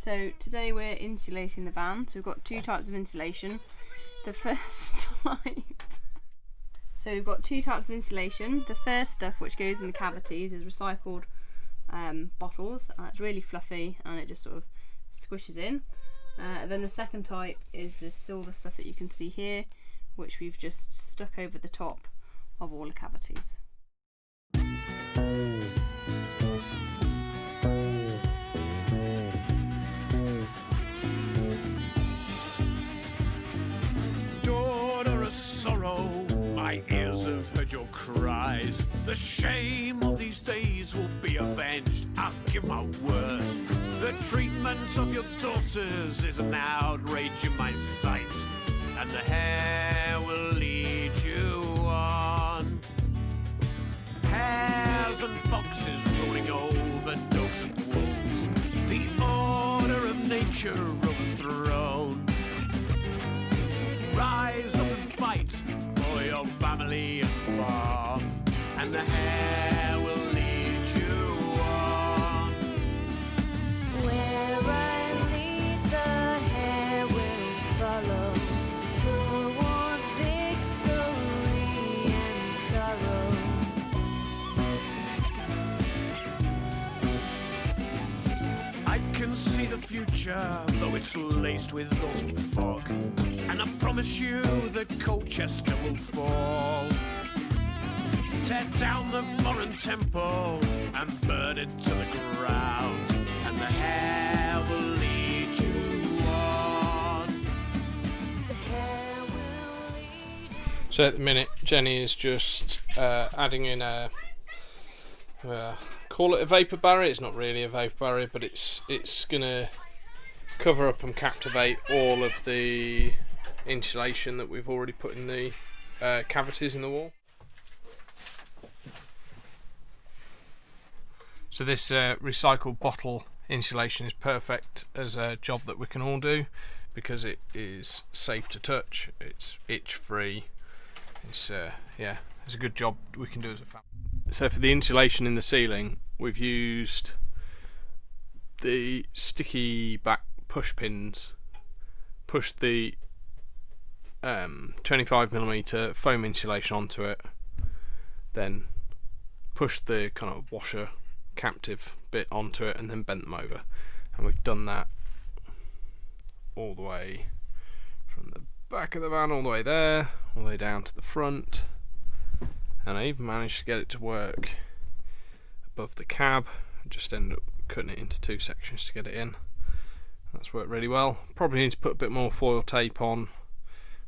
So today we're insulating the van. So we've got two types of insulation. The first type. So we've got two types of insulation. The first stuff, which goes in the cavities, is recycled bottles. It's really fluffy and it just sort of squishes in. Then the second type is this silver stuff that you can see here, which we've just stuck over the top of all the cavities. Daughter of sorrow, my ears have heard your cries. The shame of these days will be avenged, I'll give my word. The treatment of your daughters is an outrage in my sight, and the hair will lead you on. Hares and foxes rolling over dogs and wolves, the order of nature overthrown. Rise up and fight for your family and farm, and the hair will lead you on. Where I lead, the hair will follow, towards victory and sorrow. I can see the future, though it's laced with autumn fog, and I promise you that Colchester will fall. Tear down the foreign temple and burn it to the ground, and the hair will lead you on. The hair will lead. So at the minute, Jenny is just adding in a call it a vapor barrier. It's not really a vapor barrier, but it's gonna cover up and captivate all of the insulation that we've already put in the cavities in the wall. So this recycled bottle insulation is perfect as a job that we can all do, because it is safe to touch, it's itch free, it's it's a good job we can do as a family. So for the insulation in the ceiling, we've used the sticky back push pins, pushed the 25mm foam insulation onto it, then pushed the kind of washer captive bit onto it, and then bent them over. And we've done that all the way from the back of the van all the way there, all the way down to the front. And I even managed to get it to work above the cab. I just ended up cutting it into two sections to get it in. That's worked really well. Probably need to put a bit more foil tape on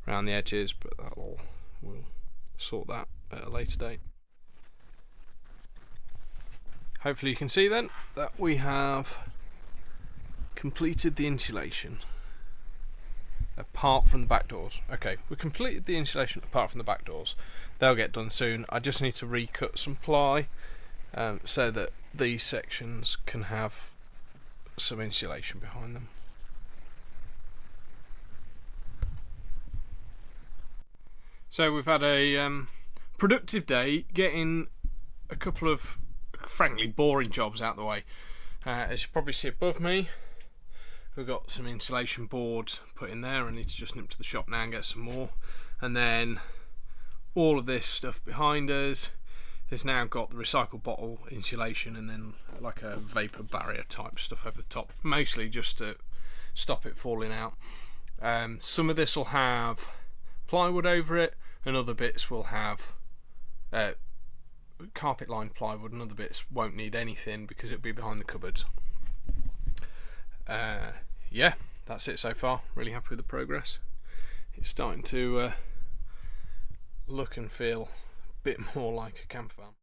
around the edges, but we'll sort that at a later date. Hopefully you can see then that we have completed the insulation apart from the back doors. Okay, we completed the insulation apart from the back doors. They'll get done soon. I just need to recut some ply so that these sections can have some insulation behind them. So we've had a productive day getting a couple of frankly boring jobs out the way. As you probably see above me, we've got some insulation boards put in there. I need to just nip to the shop now and get some more. And then all of this stuff behind us has now got the recycled bottle insulation and then like a vapor barrier type stuff over the top, mostly just to stop it falling out. Some of this will have plywood over it, and other bits will have carpet lined plywood, and other bits won't need anything because it'll be behind the cupboards. Yeah, that's it so far. Really happy with the progress. It's starting to look and feel a bit more like a campervan.